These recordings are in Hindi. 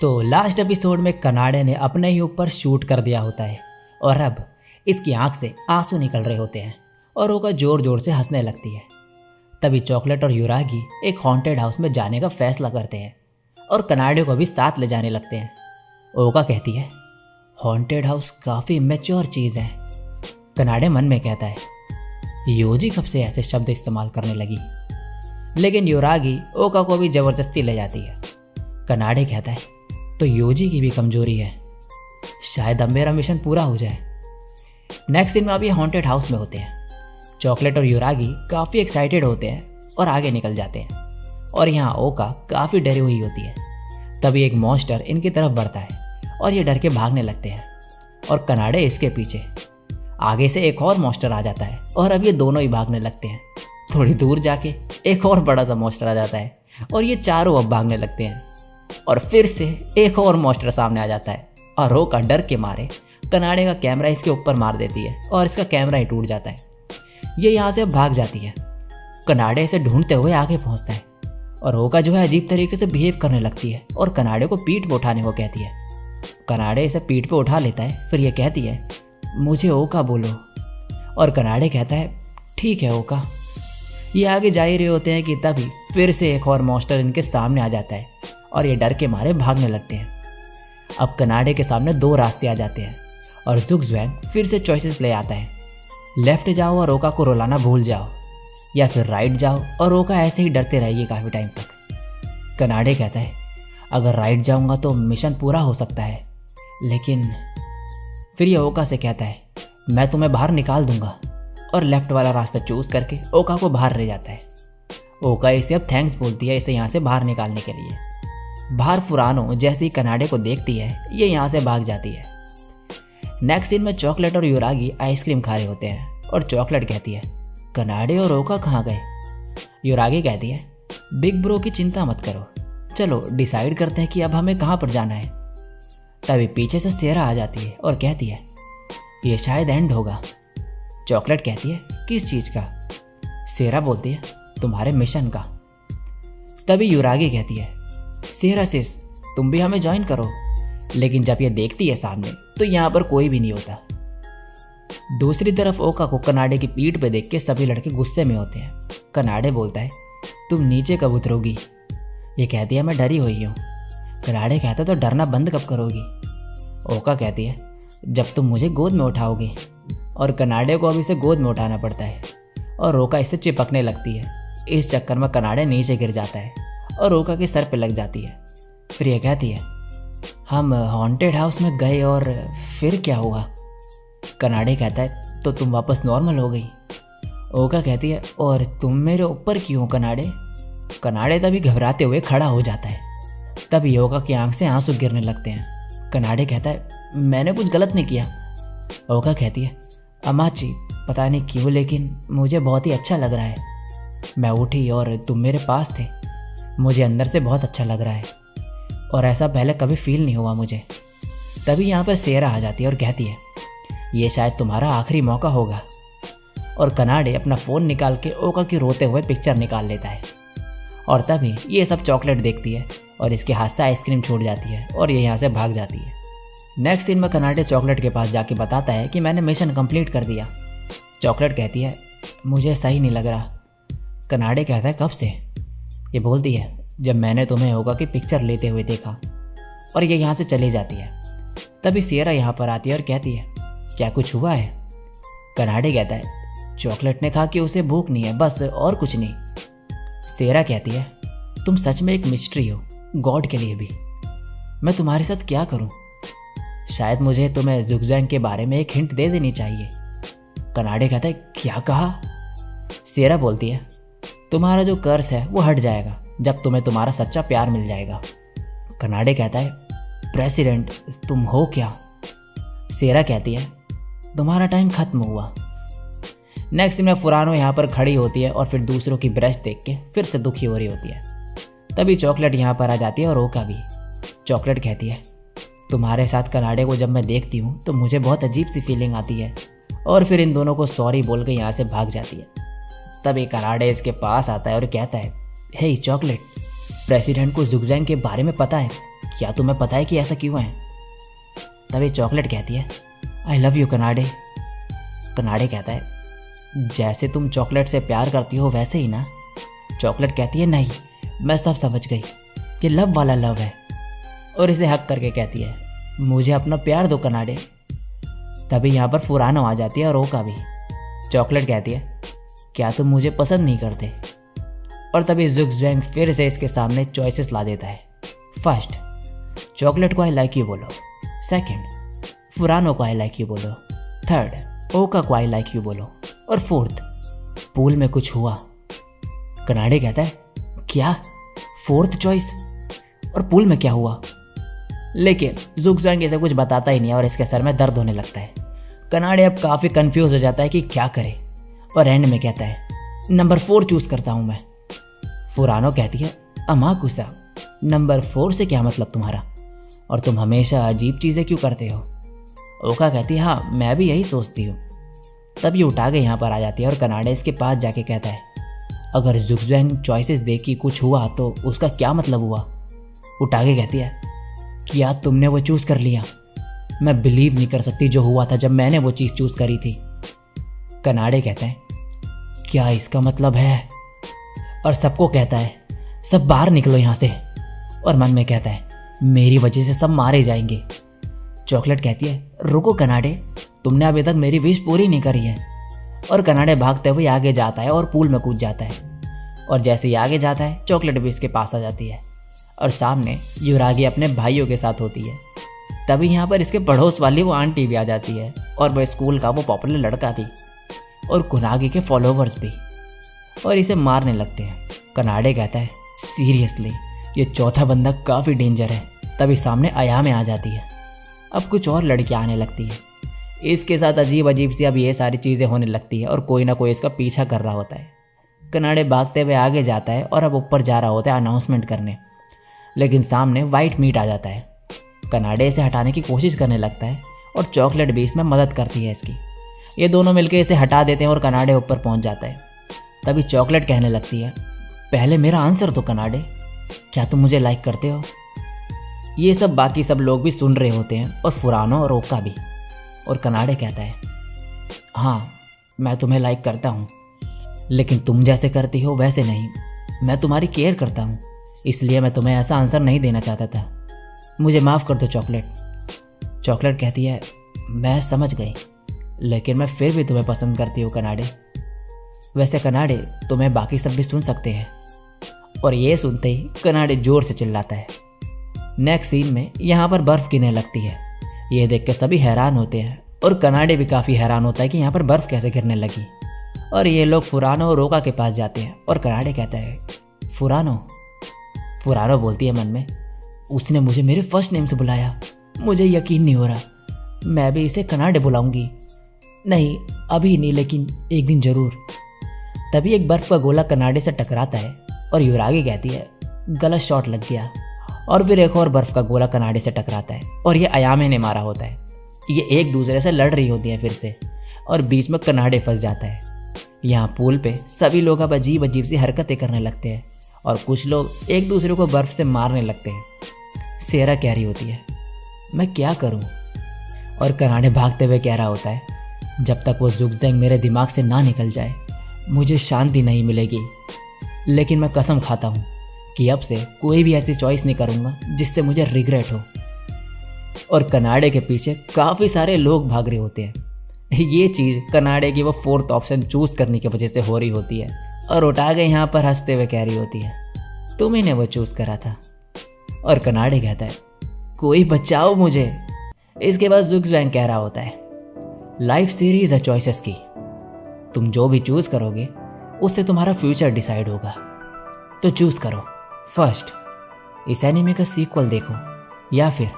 तो लास्ट एपिसोड में कनाडे ने अपने ही ऊपर शूट कर दिया होता है और अब इसकी आंख से आंसू निकल रहे होते हैं और ओका जोर जोर से हंसने लगती है। तभी चॉकलेट और युरागी एक हॉन्टेड हाउस में जाने का फैसला करते हैं और कनाडे को भी साथ ले जाने लगते हैं। ओका कहती है, हॉन्टेड हाउस काफ़ी मैच्योर चीज़ है। कनाडे मन में कहता है, योजी कब से ऐसे शब्द इस्तेमाल करने लगी। लेकिन युरागी ओका को भी ज़बरदस्ती ले जाती है। कनाडे कहता है, तो योजी की भी कमजोरी है, शायद अब मेरा मिशन पूरा हो जाए। नेक्स्ट सीन में अभी हॉन्टेड हाउस में होते हैं। चॉकलेट और युरागी काफ़ी एक्साइटेड होते हैं और आगे निकल जाते हैं और यहाँ ओका काफ़ी डरी हुई होती है। तभी एक मॉन्स्टर इनकी तरफ बढ़ता है और ये डर के भागने लगते हैं और कनाडे इसके पीछे। आगे से एक और मॉन्स्टर आ जाता है और अब ये दोनों ही भागने लगते हैं। थोड़ी दूर जाके एक और बड़ा सा मॉन्स्टर आ जाता है और ये चारों अब भागने लगते हैं और फिर से एक और मॉन्स्टर सामने आ जाता है और ओका डर के मारे कनाडे का कैमरा इसके ऊपर मार देती है और इसका कैमरा ही टूट जाता है। ये यहाँ से भाग जाती है। कनाडे इसे ढूंढते हुए आगे पहुँचता है और ओका जो है अजीब तरीके से बिहेव करने लगती है और कनाडे को पीठ पे उठाने को कहती है। कनाडे इसे पीठ पे उठा लेता है, फिर ये कहती है, मुझे ओका बोलो। और कनाडे कहता है, ठीक है ओका। ये आगे जा ही रहे होते हैं कि तभी फिर से एक और मॉन्स्टर इनके सामने आ जाता है और ये डर के मारे भागने लगते हैं। अब कनाडे के सामने दो रास्ते आ जाते हैं और जुगज़ुएंग फिर से चॉइसेस ले आता है। लेफ्ट जाओ और ओका को रुलाना भूल जाओ, या फिर राइट जाओ और ओका ऐसे ही डरते रहेगी काफ़ी टाइम तक। कनाडे कहता है, अगर राइट जाऊंगा तो मिशन पूरा हो सकता है, लेकिन फिर ये ओका से कहता है, मैं तुम्हें बाहर निकाल दूंगा, और लेफ्ट वाला रास्ता चूज करके ओका को बाहर ले जाता है। ओका इसे अब थैंक्स बोलती है इसे यहाँ से बाहर निकालने के लिए। बाहर फुरानो जैसे ही कनाडे को देखती है ये यहाँ से भाग जाती है। नेक्स्ट सीन में चॉकलेट और युरागी आइसक्रीम खा रहे होते हैं और चॉकलेट कहती है, कनाडे और ओका कहाँ गए। युरागी कहती है, बिग ब्रो की चिंता मत करो, चलो डिसाइड करते हैं कि अब हमें कहाँ पर जाना है। तभी पीछे से सेरा आ जाती है और कहती है, ये शायद एंड होगा। चॉकलेट कहती है, किस चीज़ का। सेरा बोलती है, तुम्हारे मिशन का। तभी युरागी कहती है, सेरा सिस तुम भी हमें ज्वाइन करो। लेकिन जब ये देखती है सामने तो यहाँ पर कोई भी नहीं होता। दूसरी तरफ ओका को कनाडे की पीठ पे देख के सभी लड़के गुस्से में होते हैं। कनाडे बोलता है, तुम नीचे कब उतरोगी। ये कहती है, मैं डरी हुई हूँ। कनाडे कहता है, तो डरना बंद कब करोगी। ओका कहती है, जब तुम मुझे गोद में उठाओगी। और कनाडे को अब इसे गोद में उठाना पड़ता है और ओका इससे चिपकने लगती है। इस चक्कर में कनाडे नीचे गिर जाता है और ओका के सर पे लग जाती है। फिर यह कहती है, हम हॉन्टेड हाउस में गए और फिर क्या हुआ। कनाडे कहता है, तो तुम वापस नॉर्मल हो गई। ओका कहती है, और तुम मेरे ऊपर क्यों हो कनाडे। कनाडे तभी घबराते हुए खड़ा हो जाता है। तभी ओका की आंख से आंसू गिरने लगते हैं। कनाडे कहता है, मैंने कुछ गलत नहीं किया। ओका कहती है, अमाची पता नहीं क्यों लेकिन मुझे बहुत ही अच्छा लग रहा है। मैं उठी और तुम मेरे पास थे, मुझे अंदर से बहुत अच्छा लग रहा है और ऐसा पहले कभी फील नहीं हुआ मुझे। तभी यहाँ पर सेरा आ जाती है और कहती है, ये शायद तुम्हारा आखिरी मौका होगा। और कनाडे अपना फ़ोन निकाल के ओका की रोते हुए पिक्चर निकाल लेता है और तभी ये सब चॉकलेट देखती है और इसके हाथ से आइसक्रीम छूट जाती है और ये यहाँ से भाग जाती है। नेक्स्ट सीन में कनाडे चॉकलेट के पास जाके बताता है कि मैंने मिशन कंप्लीट कर दिया। चॉकलेट कहती है, मुझे सही नहीं लग रहा। कनाडे कहता है, कब से। ये बोलती है, जब मैंने तुम्हें ओका की पिक्चर लेते हुए देखा। और ये यहाँ से चली जाती है। तभी सेरा यहाँ पर आती है और कहती है, क्या कुछ हुआ है। कनाडे कहता है, चॉकलेट ने कहा कि उसे भूख नहीं है, बस और कुछ नहीं। सेरा कहती है, तुम सच में एक मिस्ट्री हो, गॉड के लिए भी। मैं तुम्हारे साथ क्या करूं। शायद मुझे तुम्हें जुगज़ुएंग के बारे में एक हिंट दे देनी चाहिए। कनाडे कहता है, क्या कहा। सेरा बोलती है, तुम्हारा जो कर्स है वो हट जाएगा जब तुम्हें तुम्हारा सच्चा प्यार मिल जाएगा। कनाडे कहता है, प्रेसिडेंट तुम हो क्या। सेरा कहती है, तुम्हारा टाइम खत्म हुआ। नेक्स्ट में फुरानो यहाँ पर खड़ी होती है और फिर दूसरों की ब्रश देख के फिर से दुखी हो रही होती है। तभी चॉकलेट यहाँ पर आ जाती है और ओका भी। चॉकलेट कहती है, तुम्हारे साथ कनाडे को जब मैं देखती हूँ तो मुझे बहुत अजीब सी फीलिंग आती है। और फिर इन दोनों को सॉरी बोल के यहाँ से भाग जाती है। तभी कनाडे इसके पास आता है और कहता है, हे चॉकलेट, प्रेसिडेंट को जुगज़ुएंग के बारे में पता है क्या तुम्हें पता है कि ऐसा क्यों है? तभी चॉकलेट कहती है I love you Kanade. Kanade कहता है जैसे तुम चॉकलेट से प्यार करती हो वैसे ही ना। चॉकलेट कहती है नहीं, मैं सब समझ गई, ये लव वाला लव है। और इसे हक करके कहती है मुझे अपना प्यार दो कनाडे। तभी यहाँ पर फुरानो आ जाती है और ओका भी। चॉकलेट कहती है क्या तुम मुझे पसंद नहीं करते? और तभी जुक्सवैंग फिर से इसके सामने चॉइसेस ला देता है। फर्स्ट, चॉकलेट को आई लाइक यू बोलो। सेकंड, फुरानो को आई लाइक यू बोलो। थर्ड, ओका को आई लाइक यू बोलो। और फोर्थ, पूल में कुछ हुआ। कनाडे कहता है क्या? Fourth choice? और पूल में क्या हुआ? लेकिन जुक्सवैंग इसे कुछ बताता ही नहीं है और इसके सर में दर्द होने लगता है। कनाडे अब काफ़ी कंफ्यूज हो जाता है कि क्या करे और एंड में कहता है नंबर 4 चूज करता हूँ मैं। फुरानो कहती है अमाकुसा, नंबर 4 से क्या मतलब तुम्हारा? और तुम हमेशा अजीब चीज़ें क्यों करते हो? ओका कहती है हाँ मैं भी यही सोचती हूँ। तब ये उठागे यहाँ पर आ जाती है और कनाडे इसके पास जाके कहता है अगर जुक्सवैंग चॉइसेस दे कि कुछ हुआ तो उसका क्या मतलब हुआ? उठागे कहती है क्या तुमने वो चूज़ कर लिया? मैं बिलीव नहीं कर सकती जो हुआ था जब मैंने वो चीज़ चूज़ करी थी। कनाडे कहते हैं क्या इसका मतलब है? और सबको कहता है सब बाहर निकलो यहाँ से। और मन में कहता है मेरी वजह से सब मारे जाएंगे। चॉकलेट कहती है रुको कनाडे, तुमने अभी तक मेरी विश पूरी नहीं करी है। और कनाडे भागते हुए आगे जाता है और पूल में कूद जाता है। और जैसे ही आगे जाता है चॉकलेट भी इसके पास आ जाती है और सामने युरागी अपने भाइयों के साथ होती है। तभी यहाँ पर इसके पड़ोस वाली वो आंटी भी आ जाती है और वह स्कूल का वो पॉपुलर लड़का भी और कुनागी के फॉलोवर्स भी, और इसे मारने लगते हैं। कनाडे कहता है सीरियसली ये चौथा बंदा काफ़ी डेंजर है। तभी सामने अयामे आ जाती है। अब कुछ और लड़कियाँ आने लगती है। इसके साथ अजीब अजीब सी अब ये सारी चीज़ें होने लगती है और कोई ना कोई इसका पीछा कर रहा होता है। कनाडे भागते हुए आगे जाता है और अब ऊपर जा रहा होता है अनाउंसमेंट करने, लेकिन सामने वाइट मीट आ जाता है। कनाडे इसे हटाने की कोशिश करने लगता है और चॉकलेट भी इसमें मदद करती है इसकी। ये दोनों मिलकर इसे हटा देते हैं और कनाडे ऊपर पहुंच जाता है। तभी चॉकलेट कहने लगती है पहले मेरा आंसर दो कनाडे, क्या तुम मुझे लाइक करते हो? ये सब बाकी सब लोग भी सुन रहे होते हैं और फुरानो और ओका भी। और कनाडे कहता है हाँ मैं तुम्हें लाइक करता हूँ, लेकिन तुम जैसे करती हो वैसे नहीं। मैं तुम्हारी केयर करता हूँ, इसलिए मैं तुम्हें ऐसा आंसर नहीं देना चाहता था। मुझे माफ़ कर दो चॉकलेट। चॉकलेट कहती है मैं समझ गई, लेकिन मैं फिर भी तुम्हें पसंद करती हूँ कनाडे। वैसे कनाडे तुम्हें बाकी सब भी सुन सकते हैं। और ये सुनते ही कनाडे जोर से चिल्लाता है। नेक्स्ट सीन में यहाँ पर बर्फ़ गिरने लगती है। ये देख के सभी हैरान होते हैं और कनाडे भी काफ़ी हैरान होता है कि यहाँ पर बर्फ़ कैसे गिरने लगी। और ये लोग फुरानो और ओका के पास जाते हैं और कनाडे कहता है फुरानो बोलती है मन में उसने मुझे मेरे फर्स्ट नेम से बुलाया, मुझे यकीन नहीं हो रहा। मैं भी इसे कनाडे बुलाऊंगी। नहीं अभी नहीं, लेकिन एक दिन ज़रूर। तभी एक बर्फ़ का गोला कनाडे से टकराता है और युरागी कहती है गलत शॉट लग गया। और फिर एक और बर्फ़ का गोला कनाडे से टकराता है और ये अयामे ने मारा होता है। ये एक दूसरे से लड़ रही होती है फिर से और बीच में कनाडे फंस जाता है। यहाँ पूल पे सभी लोग अब अजीब अजीब सी हरकतें करने लगते हैं और कुछ लोग एक दूसरे को बर्फ़ से मारने लगते हैं। सेरा कह रही होती है मैं क्या करूं? और कनाडे भागते हुए कह रहा होता है जब तक वो जुक्सवैंग मेरे दिमाग से ना निकल जाए मुझे शांति नहीं मिलेगी। लेकिन मैं कसम खाता हूं कि अब से कोई भी ऐसी चॉइस नहीं करूंगा जिससे मुझे रिग्रेट हो। और कनाडे के पीछे काफ़ी सारे लोग भाग रहे होते हैं। ये चीज़ कनाडे की वो फोर्थ ऑप्शन चूज़ करने की वजह से हो रही होती है। और उठागे यहाँ पर हंसते हुए कह रही होती है तुम ही ने वो चूज़ करा था। और कनाडे कहता है कोई बचाओ मुझे। इसके बाद जुक्सवैंग कह रहा होता है लाइफ सीरीज है चॉइसेस की, तुम जो भी चूज़ करोगे उससे तुम्हारा फ्यूचर डिसाइड होगा, तो चूज़ करो। फर्स्ट, इस एनीमे का सीक्वल देखो या फिर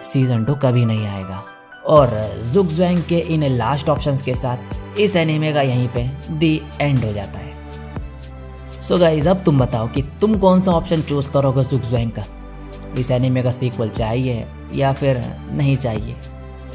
सीज़न 2 कभी नहीं आएगा। और जुक्सवैंग के इन लास्ट ऑप्शंस के साथ इस एनीमे का यहीं पे दी एंड हो जाता है। सो गाइज अब तुम बताओ कि तुम कौन सा ऑप्शन चूज़ करोगे जुक्सवैंग का? इस एनीमे का सीक्वल चाहिए या फिर नहीं चाहिए?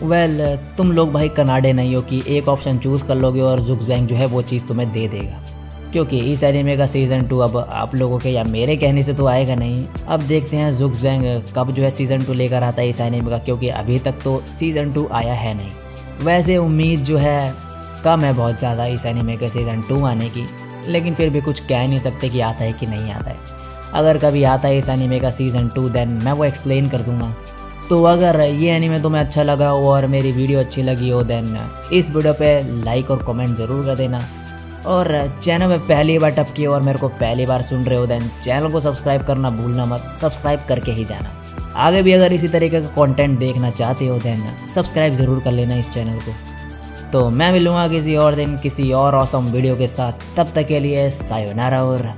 वेल तुम लोग भाई कनाडे नहीं हो कि एक ऑप्शन चूज़ कर लोगे और जुक्सवैंग जो है वो चीज़ तुम्हें दे देगा। क्योंकि इस एनीमे का सीज़न 2 अब आप लोगों के या मेरे कहने से तो आएगा नहीं। अब देखते हैं ज़ुगज़ैंग कब जो है सीज़न 2 लेकर आता है इस एनीमे का, क्योंकि अभी तक तो सीज़न 2 आया है नहीं। वैसे उम्मीद जो है कम है बहुत ज़्यादा इस एनीमे के सीज़न 2 आने की, लेकिन फिर भी कुछ कह नहीं सकते कि आता है कि नहीं आता है। अगर कभी आता है इस एनीमे का सीज़न 2 देन मैं वो एक्सप्लेन कर दूंगा। तो अगर ये एनीमे तुम्हें अच्छा लगा हो और मेरी वीडियो अच्छी लगी हो देन इस वीडियो पे लाइक और कमेंट ज़रूर कर देना। और चैनल में पहली बार टप किए और मेरे को पहली बार सुन रहे हो देन चैनल को सब्सक्राइब करना भूलना मत, सब्सक्राइब करके ही जाना। आगे भी अगर इसी तरीके का कंटेंट देखना चाहते हो देन सब्सक्राइब ज़रूर कर लेना इस चैनल को। तो मैं मिलूँगा किसी और दिन किसी और ऑसम वीडियो के साथ, तब तक के लिए सायोनारा और